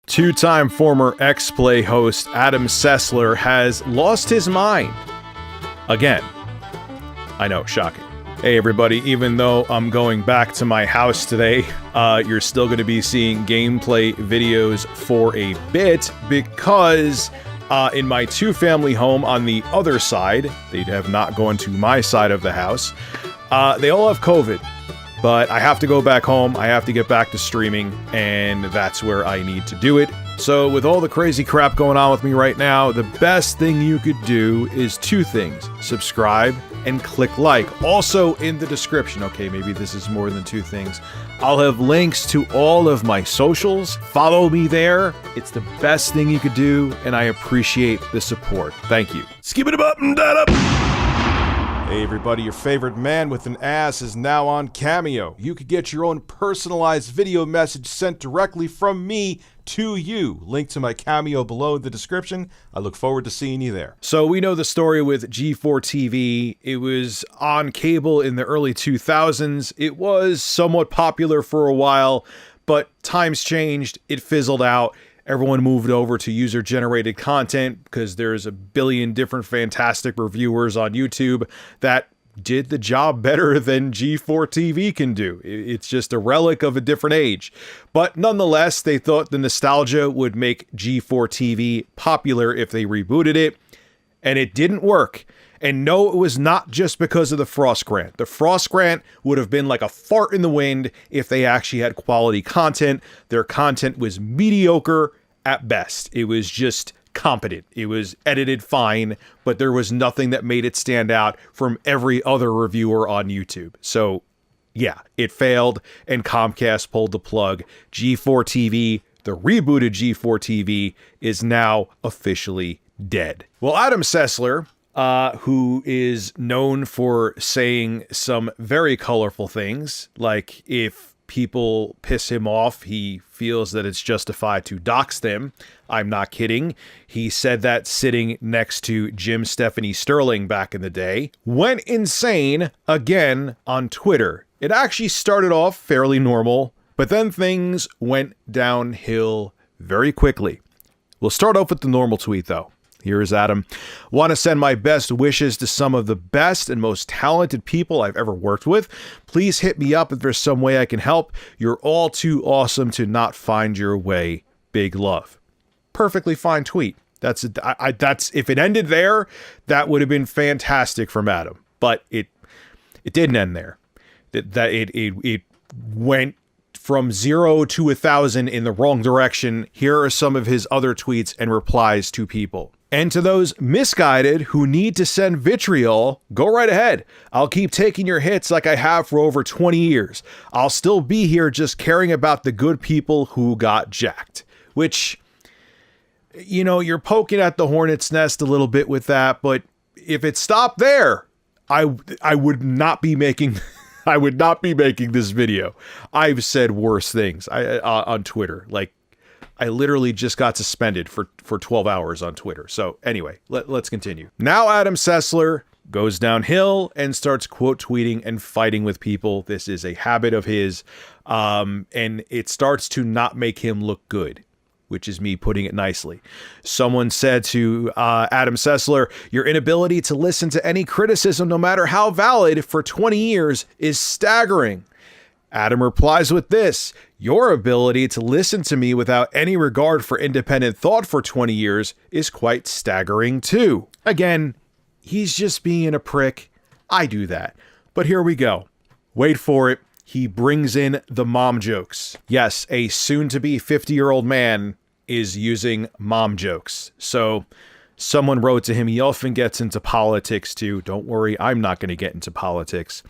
Two-time former X-Play host Adam Sessler has lost his mind. Again. I know, shocking. Hey everybody, even though I'm going back to my house today, you're still going to be seeing gameplay videos for a bit because in my two-family home on the other side, they have not gone to my side of the house, they all have COVID. But I have to go back home, I have to get back to streaming, and that's where I need to do it. So with all the crazy crap going on with me right now, the best thing you could do is two things. Subscribe and click like. Also in the description, okay, maybe this is more than two things, I'll have links to all of my socials. Follow me there. It's the best thing you could do, and I appreciate the support. Thank you. Skip it up and that up. Hey everybody, your favorite man with an ass is now on Cameo. You could get your own personalized video message sent directly from me to you. Link to my Cameo below in the description. I look forward to seeing you there. So we know the story with G4TV. It was on cable in the early 2000s. It was somewhat popular for a while, but times changed. It fizzled out. Everyone moved over to user-generated content because there's a billion different fantastic reviewers on YouTube that did the job better than G4TV can do. It's just a relic of a different age. But nonetheless, they thought the nostalgia would make G4TV popular if they rebooted it, and it didn't work. And no, it was not just because of the Frost Grant. The Frost Grant would have been like a fart in the wind if they actually had quality content. Their content was mediocre at best. It was just competent. It was edited fine, but there was nothing that made it stand out from every other reviewer on YouTube. So yeah, it failed and Comcast pulled the plug. G4TV, the rebooted G4TV, is now officially dead. Well, Adam Sessler, who is known for saying some very colorful things, like if people piss him off, he feels that it's justified to dox them. I'm not kidding. He said that sitting next to Jim Stephanie Sterling back in the day. Went insane again on Twitter. It actually started off fairly normal, but then things went downhill very quickly. We'll start off with the normal tweet though. Here is Adam. Want to send my best wishes to some of the best and most talented people I've ever worked with. Please hit me up if there's some way I can help. You're all too awesome to not find your way. Big love. Perfectly fine tweet. That's if it ended there, that would have been fantastic from Adam. But it didn't end there. It went from 0 to 1,000 in the wrong direction. Here are some of his other tweets and replies to people. And to those misguided who need to send vitriol, go right ahead. I'll keep taking your hits like I have for over 20 years. I'll still be here just caring about the good people who got jacked. Which, you know, you're poking at the hornet's nest a little bit with that, but if it stopped there, I would not be making I would not be making this video. I've said worse things on Twitter. Like, I literally just got suspended for 12 hours on Twitter. So anyway, let's continue. Now Adam Sessler goes downhill and starts quote tweeting and fighting with people. This is a habit of his, and it starts to not make him look good, which is me putting it nicely. Someone said to Adam Sessler, your inability to listen to any criticism, no matter how valid, for 20 years is staggering. Adam replies with this, your ability to listen to me without any regard for independent thought for 20 years is quite staggering too. Again, he's just being a prick. I do that. But here we go. Wait for it. He brings in the mom jokes. Yes, a soon-to-be 50-year-old man is using mom jokes. So someone wrote to him, he often gets into politics too. Don't worry, I'm not going to get into politics.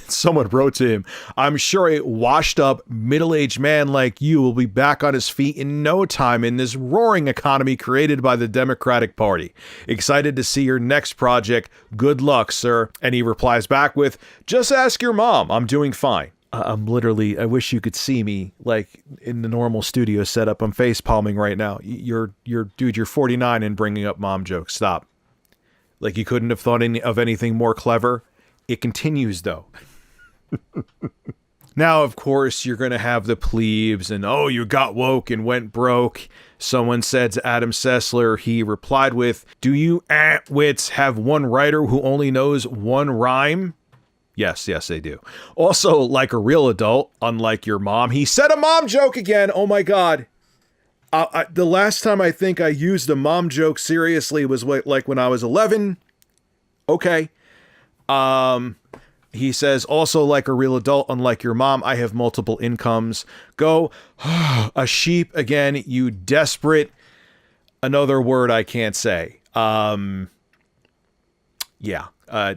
Someone wrote to him, I'm sure a washed up middle-aged man like you will be back on his feet in no time in this roaring economy created by the Democratic Party. Excited to see your next project. Good luck, sir. And he replies back with, just ask your mom. I'm doing fine. I'm literally, I wish you could see me like in the normal studio setup. I'm face palming right now. Dude, you're 49 and bringing up mom jokes. Stop. Like you couldn't have thought of anything more clever. It continues though. Now, of course, you're going to have the plebes and, oh, you got woke and went broke. Someone said to Adam Sessler, he replied with, do you wits have one writer who only knows one rhyme? Yes, they do. Also, like a real adult, unlike your mom, he said a mom joke again. Oh my God. The last time I think I used a mom joke seriously was like when I was 11. Okay. He says, also like a real adult, unlike your mom, I have multiple incomes. Go, a sheep again, you desperate. Another word I can't say. Yeah,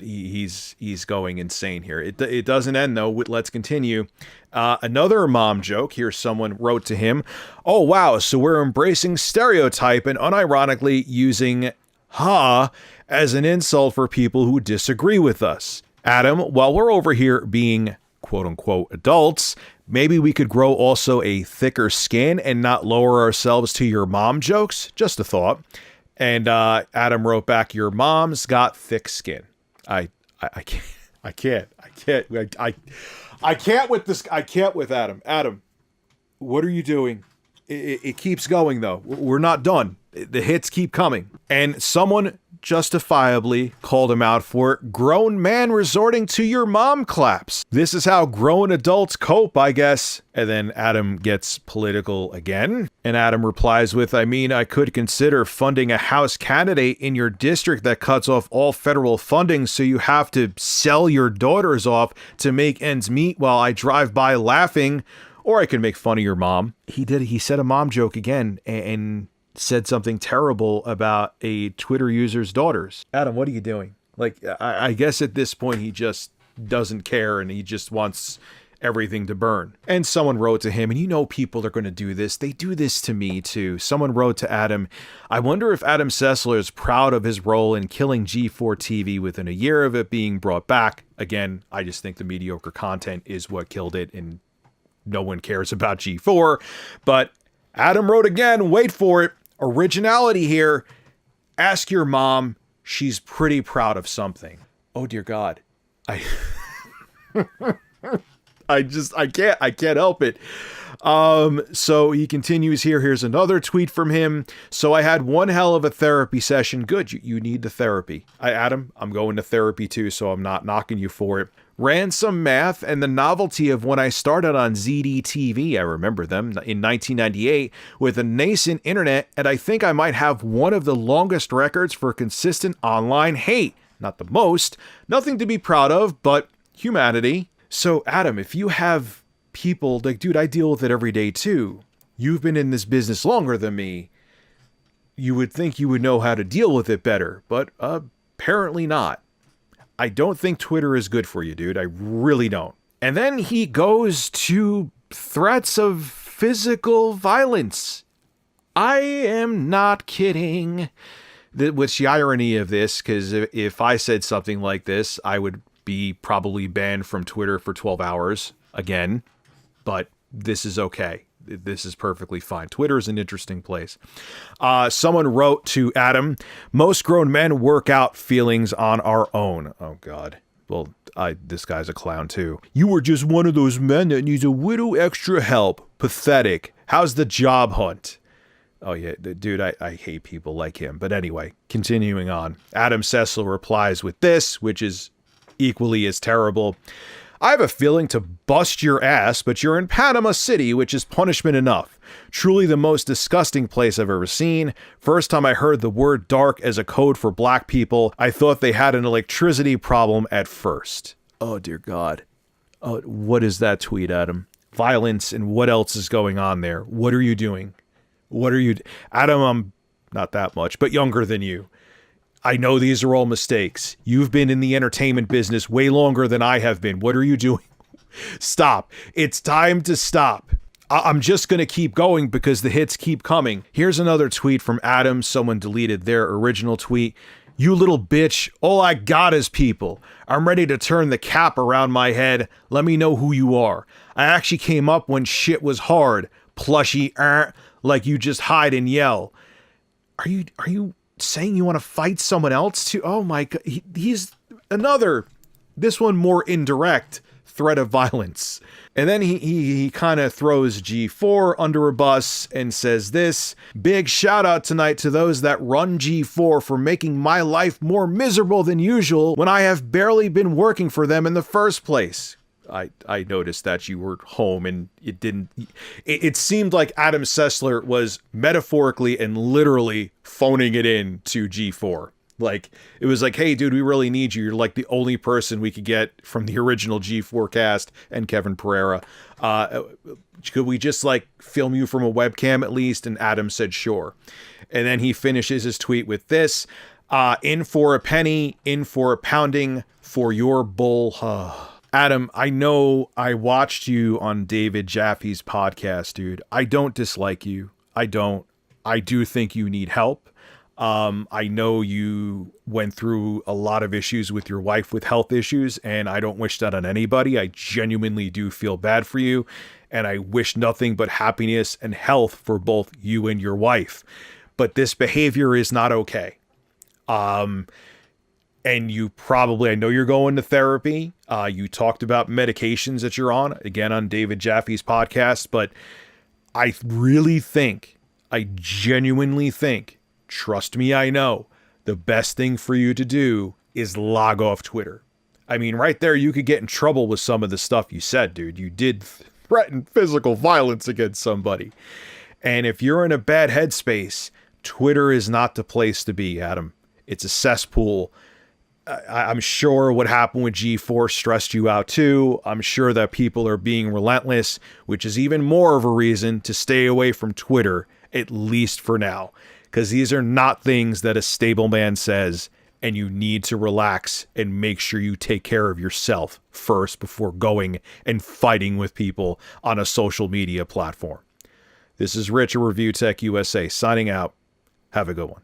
he's going insane here. It doesn't end though. Let's continue. Another mom joke. Here, someone wrote to him. Oh, wow. So we're embracing stereotype and unironically using ha as an insult for people who disagree with us. Adam, while we're over here being quote unquote adults, maybe we could grow also a thicker skin and not lower ourselves to your mom jokes. Just a thought. And Adam wrote back, your mom's got thick skin. I can't with this. I can't with Adam. Adam, what are you doing? It keeps going though. We're not done. The hits keep coming. And someone justifiably called him out for grown man resorting to your mom claps. This is how grown adults cope, I guess. And then Adam gets political again. And Adam replies with, I mean, I could consider funding a House candidate in your district that cuts off all federal funding so you have to sell your daughters off to make ends meet while I drive by laughing. Or I can make fun of your mom. He said a mom joke again and said something terrible about a Twitter user's daughters. Adam, what are you doing? Like, I guess at this point he just doesn't care and he just wants everything to burn. And someone wrote to him, and you know people are going to do this. They do this to me too. Someone wrote to Adam, I wonder if Adam Sessler is proud of his role in killing G4TV within a year of it being brought back. Again, I just think the mediocre content is what killed it and no one cares about G4. But Adam wrote again, wait for it. Originality here. Ask your mom. She's pretty proud of something. Oh dear God. I can't help it. So he continues here. Here's another tweet from him. So I had one hell of a therapy session. Good. You need the therapy. Adam, I'm going to therapy too, so I'm not knocking you for it. Ran some math and the novelty of when I started on G4TV, I remember them, in 1998, with a nascent internet, and I think I might have one of the longest records for consistent online hate. Not the most, nothing to be proud of, but humanity. So Adam, if you have people, like, dude, I deal with it every day too. You've been in this business longer than me. You would think you would know how to deal with it better, but apparently not. I don't think Twitter is good for you, dude. I really don't. And then he goes to threats of physical violence. I am not kidding. What's the irony of this? Because if I said something like this, I would be probably banned from Twitter for 12 hours again. But this is okay. This is perfectly fine. Twitter is an interesting place. Someone wrote to Adam, most grown men work out feelings on our own. Oh, God. Well, this guy's a clown, too. You were just one of those men that needs a little extra help. Pathetic. How's the job hunt? Oh, yeah, dude, I hate people like him. But anyway, continuing on. Adam Sessler replies with this, which is equally as terrible. I have a feeling to bust your ass, but you're in Panama City, which is punishment enough. Truly the most disgusting place I've ever seen. First time I heard the word dark as a code for black people, I thought they had an electricity problem at first. Oh, dear God. Oh, what is that tweet, Adam? Violence and what else is going on there? What are you doing? Adam, I'm not that much, but younger than you. I know these are all mistakes. You've been in the entertainment business way longer than I have been. What are you doing? Stop. It's time to stop. I'm just going to keep going because the hits keep coming. Here's another tweet from Adam. Someone deleted their original tweet. You little bitch. All I got is people. I'm ready to turn the cap around my head. Let me know who you are. I actually came up when shit was hard. Plushy, like you just hide and yell. Are you saying you want to fight someone else too? Oh my God. He's another, this one more indirect threat of violence. And then he kind of throws G4 under a bus and says this: big shout out tonight to those that run G4 for making my life more miserable than usual when I have barely been working for them in the first place. I noticed that you were home and it seemed like Adam Sessler was metaphorically and literally phoning it in to G4. Like, it was like, hey, dude, we really need you. You're like the only person we could get from the original G4 cast and Kevin Pereira. Could we just like film you from a webcam at least? And Adam said, sure. And then he finishes his tweet with this: in for a penny, in for a pounding for your bull. Adam, I know I watched you on David Jaffe's podcast, dude. I don't dislike you. I don't. I do think you need help. I know you went through a lot of issues with your wife with health issues, and I don't wish that on anybody. I genuinely do feel bad for you, and I wish nothing but happiness and health for both you and your wife. But this behavior is not okay. And you probably, I know you're going to therapy. You talked about medications that you're on, again, on David Jaffe's podcast, but I genuinely think, trust me, I know, the best thing for you to do is log off Twitter. I mean, right there, you could get in trouble with some of the stuff you said, dude. You did threaten physical violence against somebody. And if you're in a bad headspace, Twitter is not the place to be, Adam. It's a cesspool. I'm sure what happened with G4 stressed you out too. I'm sure that people are being relentless, which is even more of a reason to stay away from Twitter, at least for now. Because these are not things that a stable man says, and you need to relax and make sure you take care of yourself first before going and fighting with people on a social media platform. This is Rich of Review Tech USA signing out. Have a good one.